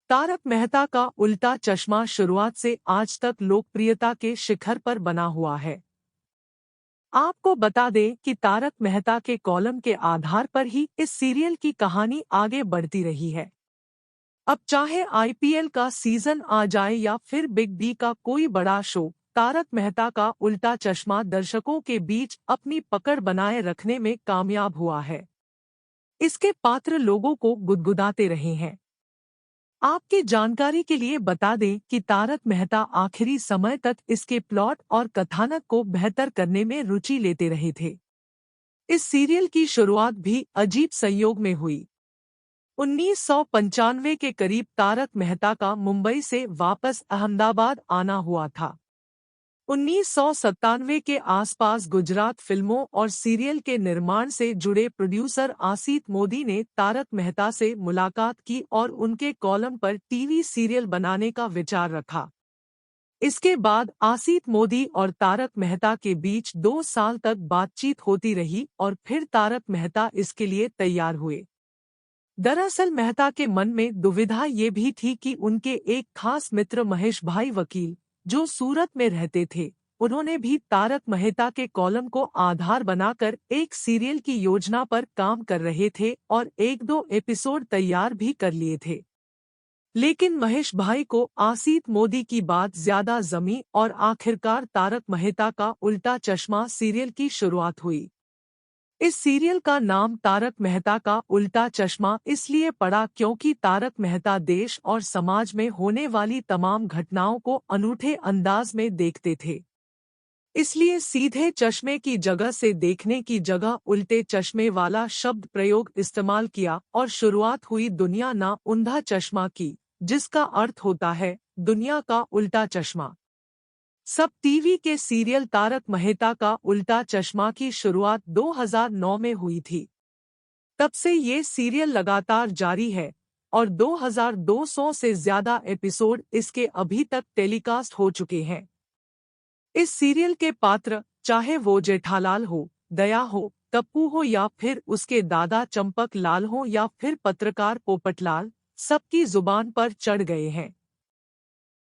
तारक मेहता का उल्टा चश्मा शुरुआत से आज तक लोकप्रियता के शिखर पर बना हुआ है। आपको बता दें कि तारक मेहता के कॉलम के आधार पर ही इस सीरियल की कहानी आगे बढ़ती रही है। अब चाहे आईपीएल का सीजन आ जाए या फिर बिग बी का कोई बड़ा शो, तारक मेहता का उल्टा चश्मा दर्शकों के बीच अपनी पकड़ बनाए रखने में कामयाब हुआ है। इसके पात्र लोगों को गुदगुदाते रहे हैं। आपकी जानकारी के लिए बता दें कि तारक मेहता आखिरी समय तक इसके प्लॉट और कथानक को बेहतर करने में रुचि लेते रहे थे। इस सीरियल की शुरुआत भी अजीब संयोग में हुई। 1995 के करीब तारक मेहता का मुंबई से वापस अहमदाबाद आना हुआ था। 1997 के आसपास गुजरात फिल्मों और सीरियल के निर्माण से जुड़े प्रोड्यूसर आसित मोदी ने तारक मेहता से मुलाकात की और उनके कॉलम पर टीवी सीरियल बनाने का विचार रखा। इसके बाद आसित मोदी और तारक मेहता के बीच 2 साल तक बातचीत होती रही और फिर तारक मेहता इसके लिए तैयार हुए। दरअसल मेहता के मन में दुविधा ये भी थी कि उनके एक खास मित्र महेश भाई वकील, जो सूरत में रहते थे, उन्होंने भी तारक मेहता के कॉलम को आधार बनाकर एक सीरियल की योजना पर काम कर रहे थे और 1-2 एपिसोड तैयार भी कर लिए थे। लेकिन महेश भाई को आसित मोदी की बात ज्यादा जमी और आखिरकार तारक मेहता का उल्टा चश्मा सीरियल की शुरुआत हुई। इस सीरियल का नाम तारक मेहता का उल्टा चश्मा इसलिए पड़ा क्योंकि तारक मेहता देश और समाज में होने वाली तमाम घटनाओं को अनूठे अंदाज में देखते थे। इसलिए सीधे चश्मे की जगह से देखने की जगह उल्टे चश्मे वाला शब्द प्रयोग इस्तेमाल किया और शुरुआत हुई दुनिया ना उंधा चश्मा की, जिसका अर्थ होता है दुनिया का उल्टा चश्मा। सब टीवी के सीरियल तारक मेहता का उल्टा चश्मा की शुरुआत 2009 में हुई थी। तब से ये सीरियल लगातार जारी है और 2200 से ज्यादा एपिसोड इसके अभी तक टेलीकास्ट हो चुके हैं। इस सीरियल के पात्र, चाहे वो जेठालाल हो, दया हो, टप्पू हो या फिर उसके दादा चंपक लाल हो या फिर पत्रकार पोपटलाल, सबकी जुबान पर चढ़ गए हैं।